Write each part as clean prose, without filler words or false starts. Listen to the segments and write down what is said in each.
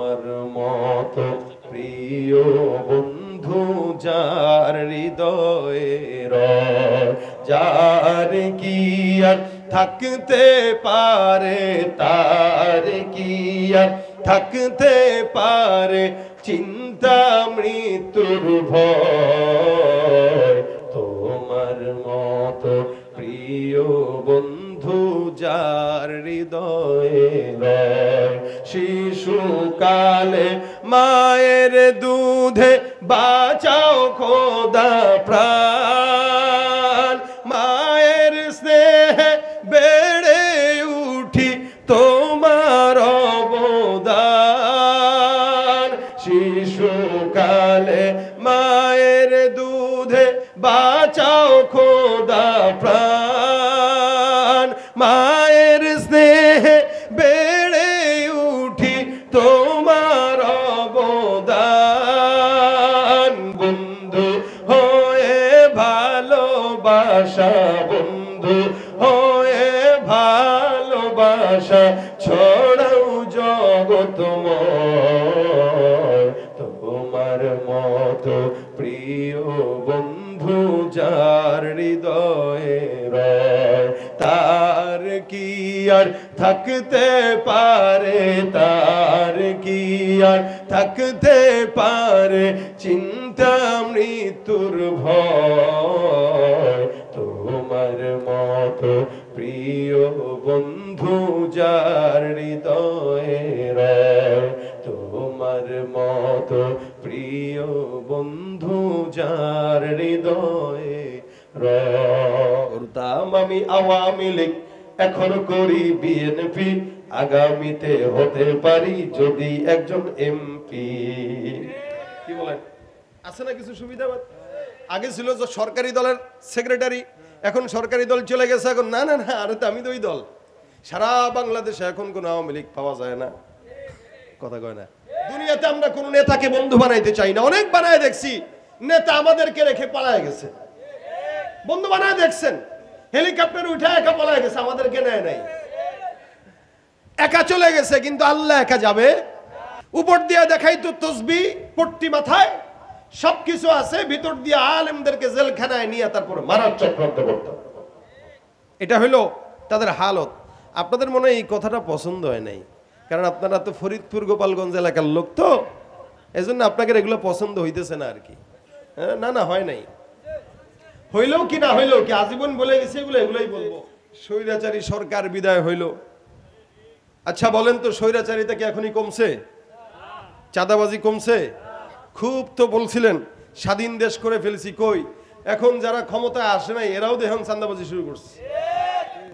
তোমার মতো প্রিয় বন্ধু যার হৃদয়ে রয়, যার কি আর থাকতে পারে, তার কি আর থাকতে পারে চিন্তা মৃত্যুর ভয়। তোমার মতো প্রিয় বন্ধু যার হৃদয়ে রয়, শিশুকালে মায়ের দুধে বাঁচাও খোদা প্রাণ, মায়ের স্নেহে বেড়ে উঠি তোমার অবদান। শিশুকালে মায়ের দুধে বাঁচাও খোদা প্রাণ, মায়ের স্নেহে বেড়ে উঠি তোমার অবদান। বন্ধু হয়ে ভালোবাসা, বন্ধু হয়ে ভালোবাসা ছড়াও জগতময়। তোমার মতো প্রিয় বন্ধু যার হৃদয়ে রয়, তার কি আর থাকতে পারে, তার কি আর থাকতে পারে চিন্তা মৃত্যুর ভয়। তোমার মতো প্রিয় বন্ধু যার হৃদয়ে রয়, তোমার মতো প্রিয় বন্ধু যার হৃদয়ে রয়। করতাম আমি আওয়ামী লীগ, এখন করি বিএনপি, আগামীতে হতে পারি যদি একজন এমপি। কি বলেন, আছে না কিছু সুবিধা? আগে ছিল যে সরকারি দলের সেক্রেটারি, এখন সরকারি দল চলে গেছে, এখন না না না, আরে তো আমি তো ওই দল। সারা বাংলাদেশে এখন কোন আওয়ামী লীগ পাওয়া যায় না, কথা কয় না। দুনিয়াতে আমরা কোন নেতাকে বন্ধু বানাইতে চাই না, অনেক বানায় দেখছি, নেতা আমাদেরকে রেখে পালায় গেছে। বন্ধু বানায় দেখছেন, হেলিকপ্টার উঠে একা পালায় গেছে, আমাদেরকে নেয় নাই, একা চলে গেছে। কিন্তু আল্লাহ একা যাবে? উপর দিয়ে দেখাই তো তসবিহ পট্টি মাথায় সবকিছু আছে, ভিতর দিয়ে আলেমদেরকে জেলখানায় নিয়ে তারপর মারার চক্রান্ত করত। এটা হলো তাদের হালত। আপনাদের মনে হয় এই কথাটা পছন্দ হয় নাই, কারণ আপনারা তো ফরিদপুর গোপালগঞ্জ এলাকার লোক, তো এজন্য আপনাদের এগুলো পছন্দ হইতেছে না আর কি। না না, হয় নাই। হইলেও কি না হইলেও কি আজীবন বলে গেছে এগুলো, এগুলোই বলবো। স্বৈরাচারী সরকার বিদায় হইল। আচ্ছা বলেন তো, স্বৈরাচারিতা কি এখনই কমছে? চাঁদাবাজি কমছে? খুব তো বলছিলেন স্বাধীন দেশ করে ফেলছি, কই এখন যারা ক্ষমতায় আসে নাই এরাও দেখুন চাঁদাবাজি শুরু করছে।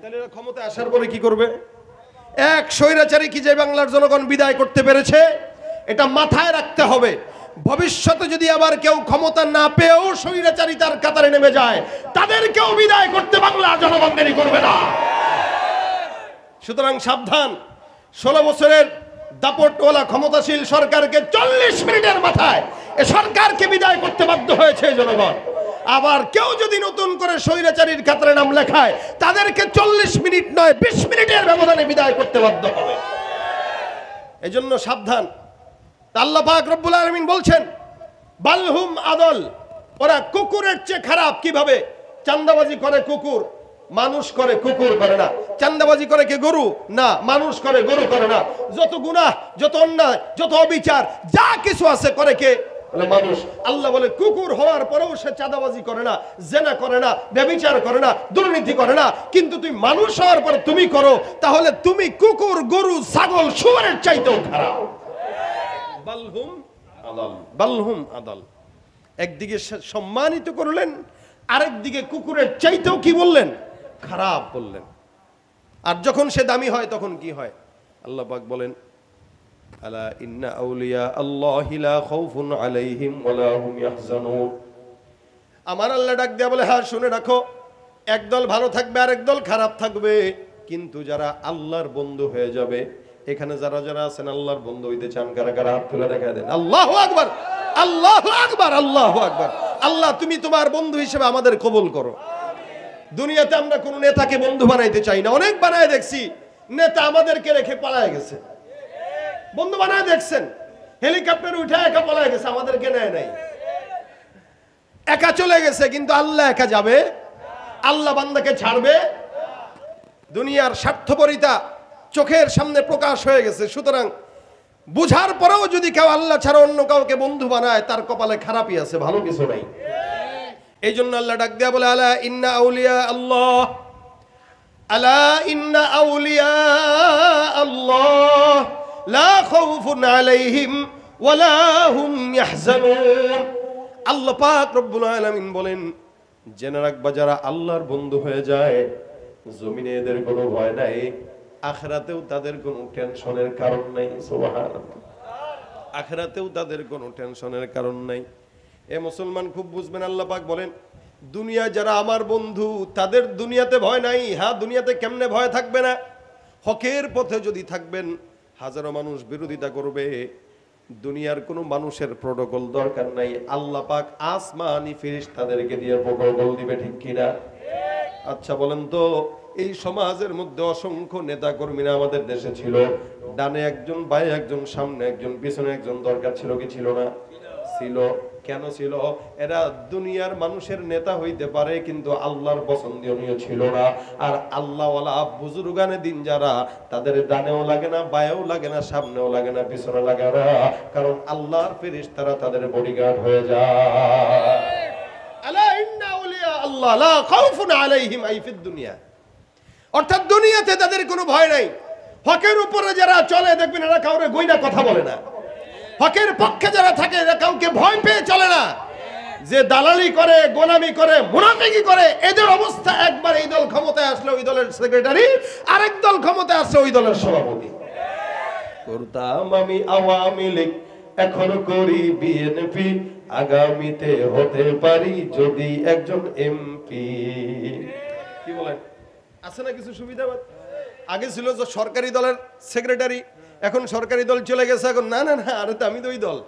তাহলে এরা ক্ষমতায় আসার পরে কি করবে? এক স্বৈরাচারী কি যে বাংলার জনগণ বিদায় করতে পেরেছে, এটা মাথায় রাখতে হবে। ভবিষ্যতে যদি আবার কেউ ক্ষমতা না পেয়েও স্বৈরাচারিতার কাতারে নেমে যায়, তাদেরকেও বিদায় করতে বাংলার জনগণ দেরি করবে না। সুতরাং সাবধান। 16 বছরের দাপটওয়ালা ক্ষমতাশীল সরকারকে 40 মিনিটের মাথায় এ সরকারকে বিদায় করতে বাধ্য হয়েছে জনগণ। আবার কেউ যদি নতুন করে স্বৈরাচারীর কাতারে নাম লেখায়, তাদেরকে 40 মিনিট নয় 20 মিনিটের ব্যবধানে বিদায় করতে বাধ্য হবে। এজন্য সাবধান। আল্লাহ পাক রব্বুল আলামিন বলছেন, বালহুম আদল, ওরা কুকুরের চেয়ে খারাপ। কিভাবে? চাঁদাবাজি করে কুকুর, মানুষ করে কুকুর করে না। চাঁদাবাজি করে কে? গরু না, মানুষ করে গরু করে না। যত গুনাহ, যত অন্যায়, যত অবিচার যা কিছু আছে করে কে? মানুষ। আল্লাহ বলে কুকুর হওয়ার পরেও সে চাঁদাবাজি করে না, জেনা করে না, ব্যভিচার করে না, দুর্নীতি করে না। কিন্তু তুমি মানুষ হওয়ার পরে তুমি করো, তাহলে তুমি কুকুর, গরু, ছাগল, শুয়োরের চাইতেও খারাপ। বালহুম আদাল, বালহুম আদাল। একদিকে সম্মানিত করলেন, আরেকদিকে কুকুরের চাইতেও কি বললেন? খারাপ বললেন। আর যখন সে দামি হয় তখন কি হয়? আল্লাহ পাক বলেন, আলা ইন্না আউলিয়া আল্লাহি লা খাউফুন আলাইহিম ওয়ালা হুম ইয়াহজানুন। আমার আল্লাহ ডাক দেয়া বলে, হ্যাঁ শুনে রাখো, একদল ভালো থাকবে আর একদল খারাপ থাকবে, কিন্তু যারা আল্লাহর বন্ধু হয়ে যাবে, এখানে যারা যারা আছেন আল্লাহর বন্ধু হইতে চান, কারা কারা হাত তুলে দেখা দেন। আল্লাহু আকবার, আল্লাহু আকবার, আল্লাহু আকবার। আল্লাহ তুমি তোমার বন্ধু হিসেবে আমাদের কবুল করো। দুনিয়াতে আমরা কোন নেতাকে বন্ধু বানাইতে চাই না, অনেক বানায় দেখছি, নেতা আমাদেরকে রেখে পালায় গেছে। বন্ধু বানায় দেখছেন, হেলিকপ্টার উঠে একা পলায় গেছে, আমাদেরকে নেয় নাই, একা চলে গেছে। কিন্তু আল্লাহ একা যাবে? আল্লাহ বান্দাকে ছাড়বে? দুনিয়ার স্বার্থপরিতা চোখের সামনে প্রকাশ হয়ে গেছে। সুতরাং বুঝার পরেও যদি কেউ আল্লাহ ছাড়া অন্য কাউকে বন্ধু বানায়, তার কপালে খারাপই আছে, ভালো কিছু নাই। এই জন্য আল্লাহ ডাক দেয়া বলে, আলা ইন্না আউলিয়া আল্লাহ, আলা ইন্না আউলিয়া আল্লাহ লা খাউফুন আলাইহিম ওয়ালা হুম ইয়াহজানুন। আল্লাহ পাক রব্বুল আলামিন বলেন, জেনে রাখবা যারা আল্লাহর বন্ধু হয়ে যায়, জমিনে এদের কোনো ভয় নাই, আখিরাতেও তাদের কোনো টেনশনের কারণ নাই। সুবহানাল্লাহ। আখিরাতেও তাদের কোনো টেনশনের কারণ নাই। এ মুসলমান খুব বুঝবেন, আল্লাহ পাক বলেন, দুনিয়া যারা আমার বন্ধু, তাদের দুনিয়াতে ভয় নাই। হ্যাঁ, দুনিয়াতে কেমনে ভয় থাকবে না? হকের পথে যদি থাকবেন, হাজারো মানুষ বিরোধিতা করবে, দুনিয়ার কোনো মানুষের প্রটোকল দরকার নাই। আল্লাহ পাক আসমানি ফেরেশতাদেরকে দিয়ে প্রটোকল দিবে, ঠিক কিনা? আচ্ছা বলেন তো, এই সমাজের মধ্যে অসংখ্য নেতা কর্মীরা আমাদের দেশে ছিল, ডানে একজন, বায়ে একজন, সামনে একজন, পিছনে একজন, দরকার ছিল কি ছিল না? ছিল। কেন ছিল? এরা দুনিয়ার মানুষের নেতা হইতে পারে, কিন্তু আল্লাহর পছন্দনীয় ছিল না। আর আল্লাহওয়ালা বুজুর্গানে দিন যারা, তাদের ডানেও লাগে না, বায়েও লাগে না, সামনেও লাগে না, পিছনে লাগে না, কারণ আল্লাহর ফেরেশতারা তাদের বডিগার্ড হয়ে যায়। আলা ইন্না আউলিয়া আল্লাহ লা খাউফুন আলাইহিম আই ফিদ দুনিয়া, অর্থাৎ দুনিয়াতে তাদের কোনো ভয় নাই। হকের উপরে যারা চলে, দেখবেন এরা কাউরে গইনা কথা বলে না। হকের পক্ষে যারা থাকে, এরা কাউকে ভয় পেয়ে চলে না। যে দালালি করে, গোলামি করে, মুনাফিকি করে, এদের অবস্থা একবার এই দল ক্ষমতায় আসলে ওই দলের সেক্রেটারি, আরেক দল ক্ষমতায় আসলে ওই দলের সভাপতি। করতাম আমি আওয়ামী লীগ, এখন করি বিএনপি, আগামীতে হতে পারি যদি একজন এমপি। কি বলেন? আছে না কিছু সুবিধা? আগে ছিল যে সরকারি দলের সেক্রেটারি, এখন সরকারি দল চলে গেছে, এখন না না না, আরে তো আমি তো ওই দল।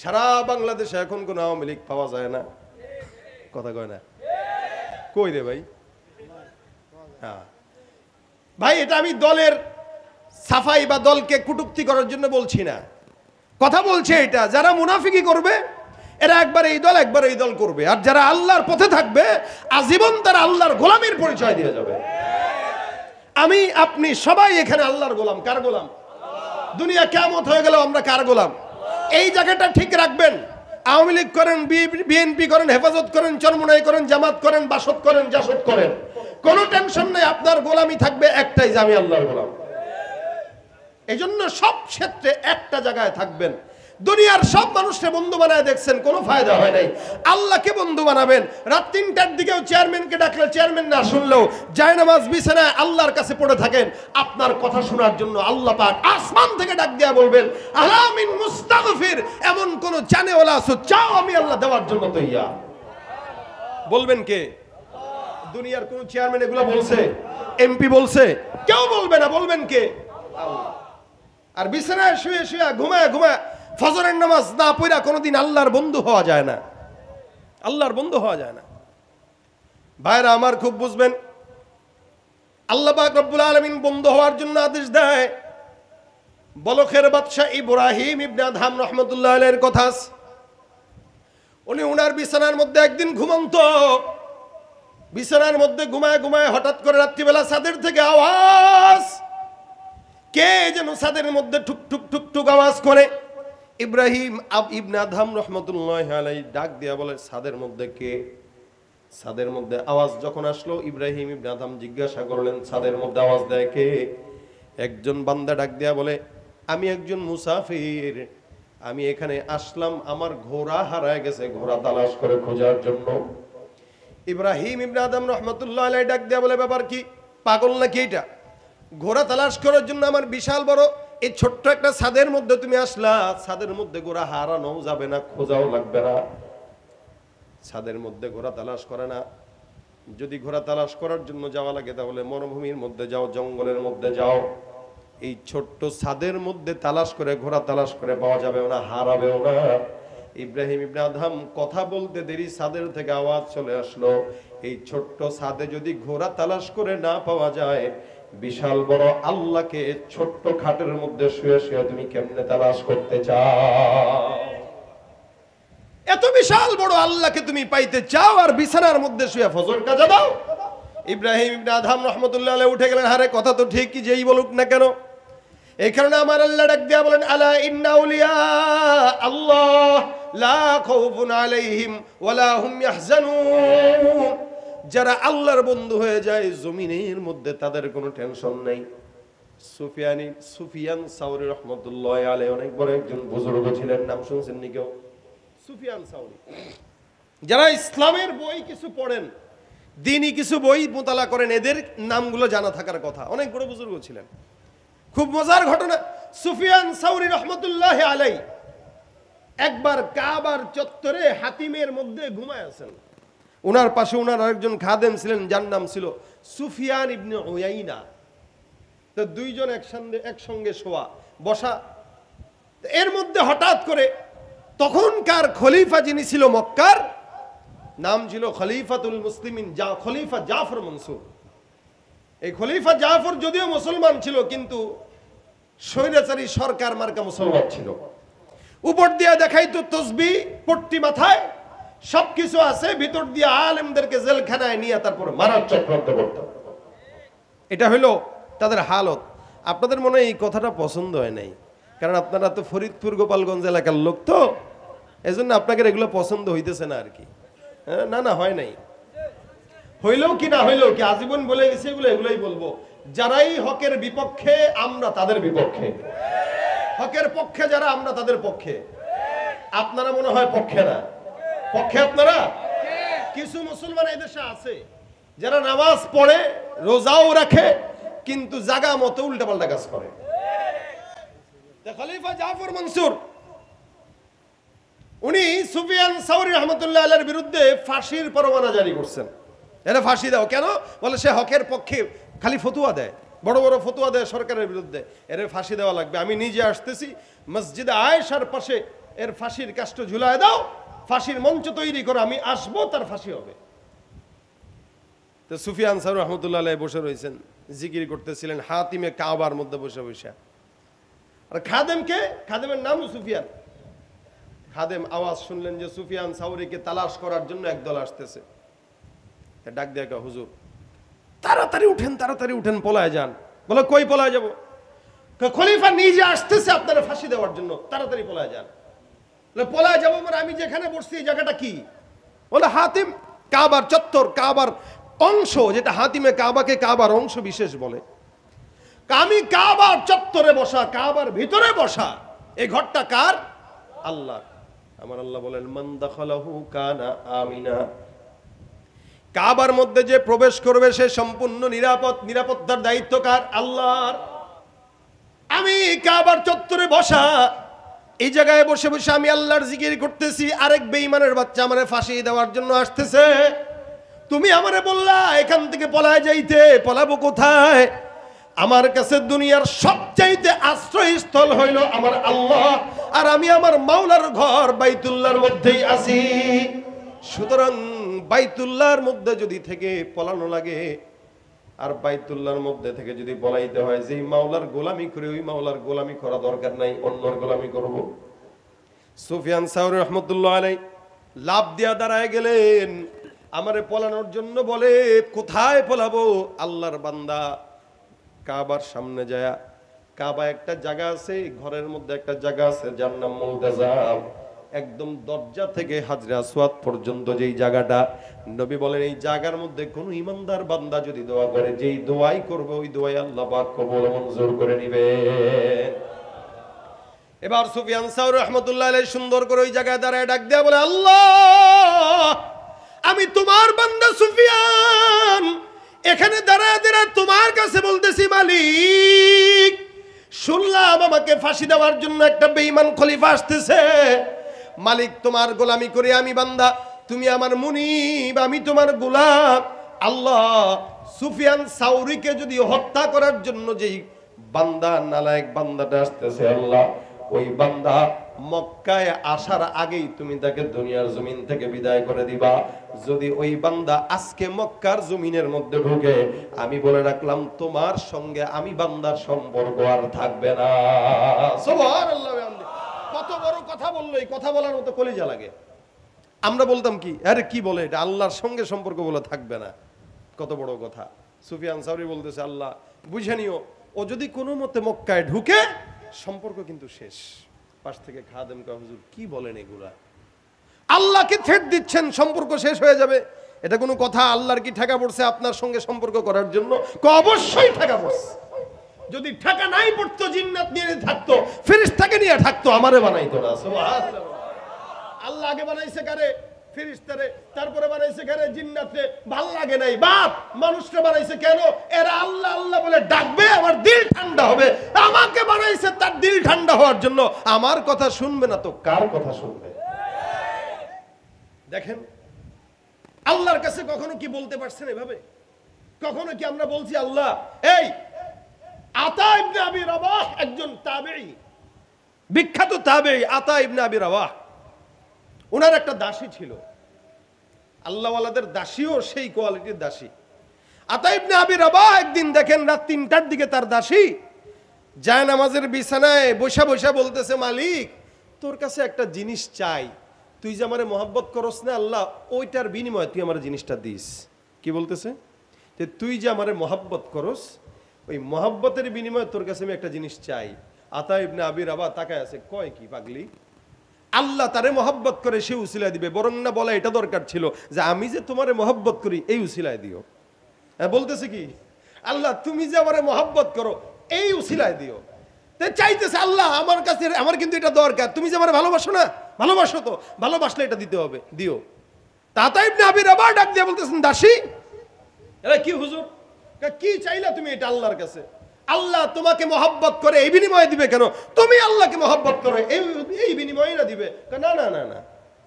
সারা বাংলাদেশে এখন কোন আওয়ামী লীগ পাওয়া যায় না, কথা কয় না, কই রে ভাই? হ্যাঁ ভাই, এটা আমি দলের সাফাই বা দলকে কটূক্তি করার জন্য বলছি না, কথা বলছে এটা যারা মুনাফিকি করবে, এরা একবার এই দল একবার এই দল করবে, আর যারা আল্লাহর পথে থাকবে আজীবন তারা আল্লাহর গোলামের পরিচয় দিয়ে যাবে। আমি আপনি সবাই এখানে আল্লাহর গোলাম। কার গোলাম? দুনিয়া কিয়ামত হয়ে গেল আমরা কার গোলাম? এই জায়গাটা ঠিক রাখবেন। আওয়ামী লীগ করেন, বিএনপি করেন, হেফাজত করেন, চরমুনাই করেন, জামাত করেন, বাসদ করেন, জাসদ করেন, কোনো টেনশন নেই, আপনার গোলামি থাকবে একটাই, যে আমি আল্লাহর গোলাম। এই জন্য সব ক্ষেত্রে একটা জায়গায় থাকবেন। দুনিয়ার সব মানুষকে বন্ধু বানায় দেখছেন, কোনো ফায়দা হয় নাই। আল্লাহকে বন্ধু বানাবেন। রাত 3টার দিকেও চেয়ারম্যানকে ডাকলে চেয়ারম্যান না শুনলেও জায়নামাজ বিছানায় আল্লাহর কাছে পড়ে থাকেন, আপনার কথা শোনার জন্য আল্লাহ পাক আসমান থেকে ডাক দিয়া বলবেন, আলামিন মুস্তাগফির, এমন কোন জানেওয়ালা আছো, চাও আমি আল্লাহ দেওয়ার জন্য তৈয়া। বলবেন কে? দুনিয়ার কোন চেয়ারম্যান এগুলো বলছে? এমপি বলছে? কেউ বলবে না। বলবেন কে? আল্লাহ। আর বিছানায় শুয়ে শুয়ে ঘুমায় ঘুমায় ফজরের নামাজ না পড়া কোনোদিন আল্লাহর বন্ধু হওয়া যায় না, আল্লাহর বন্ধু হওয়া যায় না। ভাইরা আমার খুব বুঝবেন, আল্লাহ পাক রব্বুল আলামিন বন্ধু হওয়ার জন্য আদেশ দেয়। বলখের বাদশা ইব্রাহিম ইবনে আদহাম রাহমাতুল্লাহ আলাইহির কথা, উনি ওনার বিছানার মধ্যে একদিন ঘুমন্ত, বিছানার মধ্যে ঘুমায় ঘুমায় হঠাৎ করে রাত্রিবেলা ছাদের থেকে আওয়াজ, কে যেন ছাদের মধ্যে ঠুক ঠুক ঠুক ঠুক আওয়াজ করে। ইব্রাহিম ইবনে আদহাম রাহমাতুল্লাহ আলাইহি ডাক দিয়া বলে, ছাদের মধ্যে কে? ছাদের মধ্যে আওয়াজ যখন আসলো, ইব্রাহিম ইবনে আদহাম জিজ্ঞাসা করলেন, ছাদের মধ্যে আওয়াজ দেয় কে? একজন বান্দা ডাক দিয়া বলে, আমি একজন মুসাফির, আমি এখানে আসলাম, আমার ঘোড়া হারায় গেছে, ঘোড়া তালাশ করে খোঁজার জন্য। ইব্রাহিম ইবনে আদহাম রাহমাতুল্লাহ আলাইহি ডাক দিয়া বলে, ব্যাপার কি? পাগল নাকি এটা? ঘোড়া তালাশ করার জন্য আমার বিশাল বড় এই ছোট্ট একটা ছাদের মধ্যে তুমি আসলা, ছাদের মধ্যে ঘোড়া হারানো যাবে না, খোঁজাও লাগবে না। ছাদের মধ্যে ঘোড়া তালাশ করে না। যদি ঘোড়া তালাশ করার জন্য যাওয়া লাগে তাহলে মরুভূমির মধ্যে যাও, জঙ্গলের মধ্যে যাও। এই ছোট্ট ছাদের মধ্যে তালাশ করে ঘোড়া তালাশ করে পাওয়া যাবে না, হারাবেও না। ইব্রাহিম ইবনে আদহাম কথা বলতে দেরি ছাদের থেকে আওয়াজ চলে আসলো, এই ছোট্ট ছাদে যদি ঘোড়া তালাশ করে না পাওয়া যায়, বিশাল বড় আল্লাহকে ছোট্ট খাটের মধ্যে শুয়ে শুয়ে তুমি কেমনে তালাশ করতে চাও? এত বিশাল বড় আল্লাহকে তুমি পাইতে চাও আর বিছানার মধ্যে শুয়ে ফজর কাজা দাও? ইব্রাহিম ইবনে আদহাম রাহমাতুল্লাহ আলাইহি উঠে গেলেন, হারে কথা তো ঠিক, কি যেই বলুক না কেন। এই কারণে আমার আল্লাহ ডাক দিয়া বলেন, আলা ইন্না আউলিয়া আল্লাহ লা খাউফুন আলাইহিম ওয়ালা হুম ইয়াহজানুন। যারা আল্লাহর বন্ধু হয়ে যায় জমিনের মধ্যে তাদের কোনো টেনশন নেই। সুফিয়ান সাউরি রাহমাতুল্লাহ আলাইহি অনেক বড় একজন বুজুর্গ ছিলেন, নাম শুনছেন নি কেউ? সুফিয়ান সাউরি। যারা ইসলামের বই কিছু পড়েন, দ্বীনি কিছু বই মোতালা করেন, এদের নামগুলো জানা থাকার কথা। অনেক বড় বুজুর্গ ছিলেন। খুব মজার ঘটনা, সুফিয়ান সাউরি রহমতুল্লাহ আলাই একবার কাবার চত্বরে হাতিমের মধ্যে ঘুমায় আছেন। ওনার পাশে ওনার আরেকজন খাদেম ছিলেন, যার নাম ছিল সুফিয়ান ইবনে উয়াইনা। তো দুইজন একসঙ্গে শোয়া বসা। এর মধ্যে হঠাৎ করে তখনকার খলিফা যিনি ছিল মক্কার, নাম ছিল খলিফাতুল মুসলিমিন খলিফা জাফর মনসুর। এই খলিফা জাফর যদিও মুসলমান ছিল কিন্তু স্বৈরাচারী সরকার মার্কা মুসলমান ছিল। উপর দিয়ে দেখাইতো তসবিহ, পট্টি মাথায়, সবকিছু আছে, ভিতর দিয়ে আলেমদেরকে জেলখানায় নিয়ে তারপর মারার চক্রান্ত করত। এটা হলো তাদের হালত। আপনাদের মনে হয় এই কথাটা পছন্দ হয় নাই, কারণ আপনারা তো ফরিদপুর গোপালগঞ্জ এলাকার লোক, তো এজন্য আপনাকে এগুলো পছন্দ হইতেছে না আর কি। না না, হয় নাই। হইলেও কি না হইলেও কি আজীবন বলে গেছে এগুলোই বলবো। যারাই হকের বিপক্ষে আমরা তাদের বিপক্ষে, হকের পক্ষে যারা আমরা তাদের পক্ষে। আপনারা মনে হয় পক্ষে না, পক্ষে আপনারা। কিছু মুসলমান এই দেশে আছে যারা নামাজ পড়ে, রোজাও রাখে, কিন্তু জাগা মতো উল্টাপাল্টা কাজ করে। খলিফা জাফর মনসুর উনি সুফিয়ান সাউরি রহমতুল্লাহ আলাইহির বিরুদ্ধে ফাঁসির পরোয়ানা জারি করছেন। এরা ফাঁসি দাও কেন? বলে সে হকের পক্ষে খালি ফতুয়া দেয়, বড় বড় ফতুয়া দেয় সরকারের বিরুদ্ধে, এর ফাঁসি দেওয়া লাগবে। আমি নিজে আসতেছি, মসজিদে আয়েশার পাশে এর ফাঁসির কাষ্ট ঝুলায় দাও, ফাঁসির মঞ্চ তৈরি করে আমি আসবো, তার ফাঁসি হবে। তো সুফিয়ান সাউরি রহমতুল্লাহ আলাইহি বসে রয়েছেন, জিকির করতেছিলেন হাতিমে কাবার মধ্যে বসে বসে। আর খাদেমের নাম সুফিয়ান। খাদেম আওয়াজ শুনলেন যে সুফিয়ান সাউরিকে তালাশ করার জন্য একদল আসতেছে। ডাক দেখা, হুজুর তাড়াতাড়ি উঠেন, পলায় যান। বলে কই পলায় যাব? খলিফা নিজে আসতেছে আপনারা ফাঁসি দেওয়ার জন্য, তাড়াতাড়ি পলায় যান। পলায় যাবো মানে আমি যেখানে বসছি এই জায়গাটা কি? বলে হাতিম কাবার চত্বর, কাবার অংশ, যেটা হাতিমে কাবাকে কাবার অংশ বিশেষ বলে। আমি কাবার চত্বরে বসা, কাবার ভিতরে বসা, এই ঘরটা কার? আল্লাহ। আমার আল্লাহ বলেন, মান দাখালাহু কানা আমিনা। কাবার মধ্যে যে প্রবেশ করবে সে সম্পূর্ণ নিরাপদ। নিরাপত্তার দায়িত্ব কার? আল্লাহর। আমি কাবার চত্বরে বসা, এই জায়গায় বসে বসে আমি আল্লাহর জিকির করতেছি, আরেক বেঈমানের বাচ্চা আমারে ফাঁসি দেওয়ার জন্য আসতেছে। তুমি আমারে বললা এখান থেকে পলায় যাইতে, পলাবো কোথায়? আমার কাছে দুনিয়ার সবচাইতে আশ্রয়স্থল হইল আমার আল্লাহ, আর আমি আমার মাওলার ঘর বাইতুল্লাহর মধ্যেই আছি। সুতরাং বাইতুল্লাহর মধ্যে যদি থেকে পলানো লাগে, আর বাইতুল্লাহর মধ্যে থেকে যদি পলাইতে হয়, যেই মাওলার গোলামি করে ওই মাওলার গোলামি করা দরকার নাই, অন্যর গোলামি করব। সুফিয়ান সাউরি রহমতুল্লাহ আলাইহি লাভ দিয়া দাঁড়ায় গেলেন আমারে পলানোর জন্য। বলে কোথায় পলাবো? আল্লাহর বান্দা কাবার সামনে যায়, কাবা একটা জায়গা আছে, ঘরের মধ্যে একটা জায়গা আছে যার নাম মুলতাজাম। একদম দরজা থেকে হাজরে আসওয়াদ পর্যন্ত যেই জায়গাটা, নবী বলেন এই জায়গার মধ্যে কোন ইমানদার বান্দা যদি দোয়া করে, যেই দোয়াই করবে ওই দোয়াই আল্লাহ পাক কবুল মঞ্জুর করে নিবে। এবার সুফিয়ান সাউরি রাহমাতুল্লাহ আলাইহি সুন্দর করে ওই জায়গায় দাঁড়ায় ডাক দেয়া বলে, আল্লাহ আমি তোমার বান্দা সুফিয়ান, এখানে দাঁড়ায় দাঁড়ায় তোমার কাছে বলতেছি, মালিক শুনলাম আমাকে ফাঁসি দেওয়ার জন্য একটা বেঈমান খলিফা আসতেছে। মালিক তোমার গোলামি করে আমি বান্দা, তুমি আমার মুনিব, আমি তোমার গোলাম। আল্লাহ সুফিয়ান সাউরিকে যদি হত্যা করার জন্য যেই বান্দা, নালায়েক বান্দাটা আসতেছে, আল্লাহ ওই বান্দা মক্কায় আসার আগেই তুমি তাকে দুনিয়ার জমিন থেকে বিদায় করে দিবা। যদি ওই বান্দা আজকে মক্কার জমিনের মধ্যে ঢুকে, আমি বলে রাখলাম তোমার সঙ্গে আমি বান্দার সম্পর্ক আর থাকবে না। সুবহানাল্লাহ। কত বড় কথা বললো, এই কথা বলার মতো কলিজা লাগে। আমরা বলতাম কি, আরে কি বলে এটা, আল্লাহর সঙ্গে সম্পর্ক বলে থাকবে না, কত বড় কথা। সুফিয়ান সাউরি বলতেছে আল্লাহ বুঝে নিও, ও যদি কোনো মতে মক্কায় ঢুকে সম্পর্ক কিন্তু শেষ। পাশ থেকে খাদেম কয় হুজুর কি বলেন এগুলা, আল্লাহকে থ্রেট দিচ্ছেন সম্পর্ক শেষ হয়ে যাবে, এটা কোনো কথা? আল্লাহর কি ঠেকা পড়ছে আপনার সঙ্গে সম্পর্ক করার জন্য? অবশ্যই ঠেকা পড়ছে। যদি ঠেকা নাই পড়তো জিন্নাত নিয়ে থাকতো, ফেরেশতাকে নিয়ে থাকতো, আমারে বানাইতো না। সুবহানাল্লাহ। আল্লাহ আগে বানাইছে কারে? ফেরেশতারে, তারপরে বানাইছে কারে? জিন্নাতে। ভাল লাগে নাই বাপ, মানুষকে বানাইছে কেন? এরা আল্লাহ আল্লাহ বলে ডাকবে, আমার দিল ঠান্ডা হবে। আমাকে বানাইছে তার দিল ঠান্ডা হওয়ার জন্য, আমার কথা শুনবে না তো কার কথা শুনবে? দেখেন আল্লাহর কাছে কখনো কি বলতে পারছেন এভাবে? কখনো কি আমরা বলছি আল্লাহ? এই আতা ইবনে আবি রাবাহ একজন তাবেঈ, বিখ্যাত তাবেঈ আতা ইবনে আবি রাবাহ, ওনার একটা দাসী ছিল। আল্লাহওয়ালাদের দাসীও সেই কোয়ালিটির দাসী। আতা ইবনে আবি রাবাহ একদিন দেখেন রাত ৩টার দিকে তার দাসী জায়নামাজের বিছানায় বসে বসে বলতেছে, মালিক তোর কাছে একটা জিনিস চাই, তুই যে আমারে মহব্বত করস না আল্লাহ, ওইটার বিনিময়ে তুই আমার জিনিসটা দিস। কি বলতেছে? যে তুই যে আমারে মহব্বত করস, ওই মহব্বতের বিনিময়ে তোর কাছে আমি একটা জিনিস চাই। আতা ইবনে আবি রাবাহ তাকায় আছে, কয় কি পাগলি, আল্লাহ তারে মহব্বত করে সে উসিলায় দিবে, বরং না বলা এটা দরকার ছিল যে আমি যে তোমারে মহব্বত করি এই উসিলায় দিও। হ্যাঁ বলতেছে কি, আল্লাহ তুমি যে আমারে মহব্বত করো এই উসিলায় দিও। চাইতেছে আল্লাহ আমার কাছে, আমার কিন্তু এটা দরকার, তুমি যে আমার ভালোবাসো না, ভালোবাসো তো, ভালোবাসলে এটা দিতে হবে, দিও। আতা ইবনে আবি রাবাহ ডাক দিয়ে বলতেছেন, দাসী এরা কি হুজুর, কি চাইলা তুমি এটা আল্লাহর কাছে? আল্লাহ তোমাকে মহব্বত করে এই বিনিময়ে দিবে কেন? তুমি আল্লাহকে মহব্বত করো এই বিনিময়ে না দিবে? না না না না।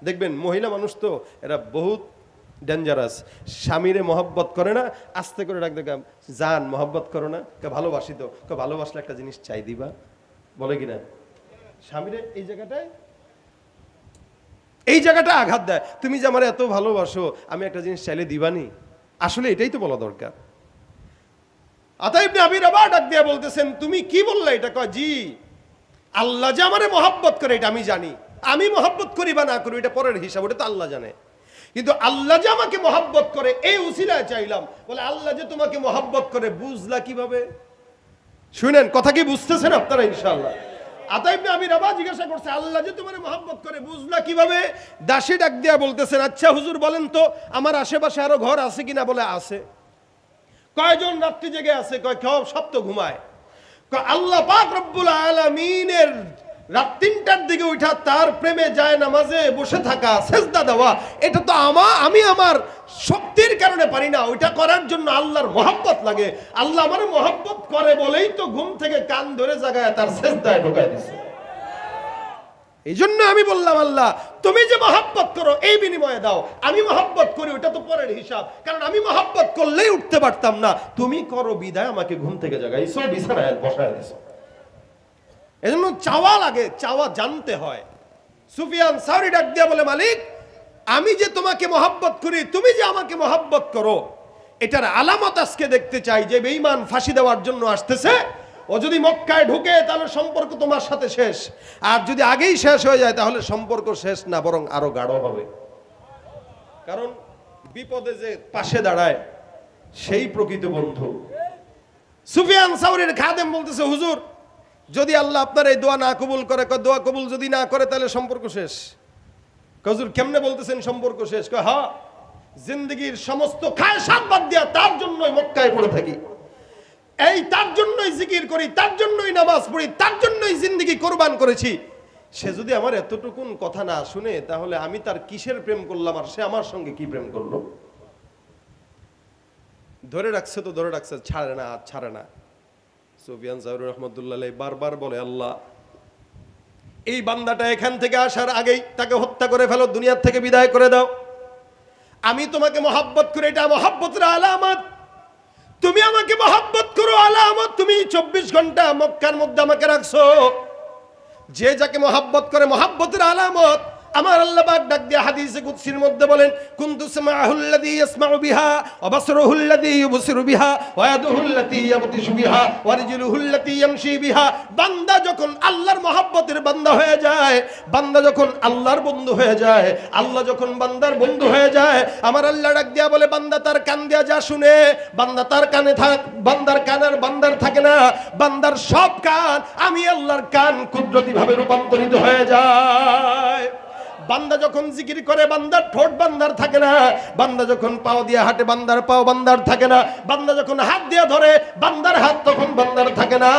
দেখবেন মহিলা মানুষ তো এরা বহুত ডেঞ্জারাস। স্বামীরে মহব্বত করে না, আস্তে করে ডাক দেখ, জান মহব্বত করো না, ভালোবাসি তো, ভালোবাসলে একটা জিনিস চাই দিবা, বলে কিনা? স্বামীরে এই জায়গাটা আঘাত দেয়, তুমি যে আমার এত ভালোবাসো আমি একটা জিনিস চাইলে দিবানি, আসলে এটাই তো বলা দরকার। আতা ইবনে আবি রাবাহ ডাক দিয়ে বলতেছেন, তুমি কি বললে এটা? কয় জি, আল্লাহ যে আমারে মহব্বত করে এটা আমি জানি, আমি মহব্বত করি বা না করি এটা পরের হিসাব, ওটা তো আল্লাহ জানে, কিন্তু আল্লাহ যে আমাকে মহব্বত করে এই উসিলায় চাইলাম। বলে আল্লাহ যে তোমাকে মহব্বত করে বুঝলা কিভাবে? শুনেন কথা কি বুঝতেছেন আপনারা ইনশাআল্লাহ? আতা ইবনে আবি রাবাহ জিজ্ঞাসা করছে, আল্লাহ যে তোমারে মহব্বত করে বুঝলা কিভাবে? দাসী ডাক দিয়া বলতেছেন, আচ্ছা হুজুর বলেন তো আমার আশেপাশে আরো ঘর আছে কিনা? বলে আছে। কয়জন রাত্রি জেগে আছে? কয় সব তো ঘুমায়। আল্লাহ পাক রব্বুল আলামিনের রাত ৩টার দিকে উঠা তার প্রেমে যায় নামাজে বসে থাকা, সেজদা দেওয়া, এটা তো আমি আমার শক্তির কারণে পারি না, ওইটা করার জন্য আল্লাহর মহব্বত লাগে। আল্লাহ আমার মহব্বত করে বলেই তো ঘুম থেকে কান ধরে জাগায় তার সেজদায় ঢোকায় দিছে। এই জন্য আমি বললাম আল্লাহ তুমি যে মহব্বত করো এই বিনিময়ে দাও, আমি মহব্বত করি ওটা তো পরের হিসাব, কারণ আমি মহব্বত করলেই উঠতে পারতাম না, তুমি করো বিদায় আমাকে ঘুম থেকে জাগাইছো, বিছানায় বসায় দিছো। এজন্য চাওয়া লাগে, চাওয়া জানতে হয়। সুফিয়ান সাউরি ডাক দিয়া বলে, মালিক আমি যে তোমাকে মহব্বত করি, তুমি যে আমাকে মহব্বত করো, এটার আলামত আজকে দেখতে চাই। যে বেঈমান ফাঁসি দেওয়ার জন্য আসতেছে, ও যদি মক্কায় ঢুকে তাহলে সম্পর্ক তোমার সাথে শেষ, আর যদি আগেই শেষ হয়ে যায় তাহলে সম্পর্ক শেষ না বরং আরো গাঢ় হবে। কারণ বিপদে যে পাশে দাঁড়ায় সেই প্রকৃত বন্ধু। সুফিয়ান সাউরির খাদেম বলতেছে, হুজুর যদি আল্লাহ আপনার এই দোয়া না কবুল করে, দোয়া কবুল যদি না করে তাহলে সম্পর্ক শেষ। হুজুর কেমনে বলতেছেন সম্পর্ক শেষ? হ্যাঁ, জিন্দগির সমস্ত খায়সাত বাদ দিয়া তার জন্যই মক্কায় পড়ে থাকি, এই তার জন্যই জিকির করি, তার জন্যই নামাজ পড়ি, তার জন্যই জিন্দগি কোরবান করেছি। সে যদি আমার এতটুকুন কথা না শুনে তাহলে আমি তার কিসের প্রেম করলাম আর সে আমার সঙ্গে কি প্রেম করলো? ধরে রাখছে তো ধরে রাখছে, ছাড়ে না, ছাড়ে না। সুফিয়ান সাউরি রহমতুল্লাহ বারবার বলে, আল্লাহ এই বান্দাটা এখান থেকে আসার আগেই তাকে হত্যা করে ফেলো, দুনিয়ার থেকে বিদায় করে দাও। আমি তোমাকে মহব্বত করি, এটা মহব্বতের আলামত। তুমি আমাকে মহব্বত করো আলামত। তুমি 24 ঘন্টা মক্কার মধ্যে আমাকে রাখছো, যে যাকে মহব্বত করে, মহব্বতের আলামত আমার আল্লাহ পাক ডাক দিয়ে হাদিসে কুদসির মধ্যে বলেন, কুনতু সামাহুল্লাযী ইয়াসমাউ বিহা ওয়া বাসরুহুল্লাযী ইউবসিরু বিহা ওয়া ইয়াদুহুল্লাতী ইয়াবতিশু বিহা ওয়া রিজলুহুল্লাতী ইয়ামশি বিহা। বান্দা যখন আল্লাহর মহব্বতের বান্দা হয়ে যায়, বান্দা যখন আল্লাহর বন্ধু হয়ে যায়, আল্লাহ যখন বান্দার বন্ধু হয়ে যায়, আমার আল্লাহ ডাক দিয়া বলে, বান্দা তার কান দিয়া যা শুনে, বান্দা তার কানে থাক, বান্দার কান আর বান্দার থাকে না, বান্দার সব কান আমি আল্লাহর কান কুদরতি ভাবে রূপান্তরিত হয়ে যায়। বান্দা যখন জিকির করে, বান্দার ঠোঁট বান্দার থাকে না, বান্দা যখন পাও দিয়ে হাঁটে, বান্দার পাও বান্দার থাকে না, বান্দা যখন হাত দিয়ে ধরে, বান্দার হাত তখন বান্দার থাকে না,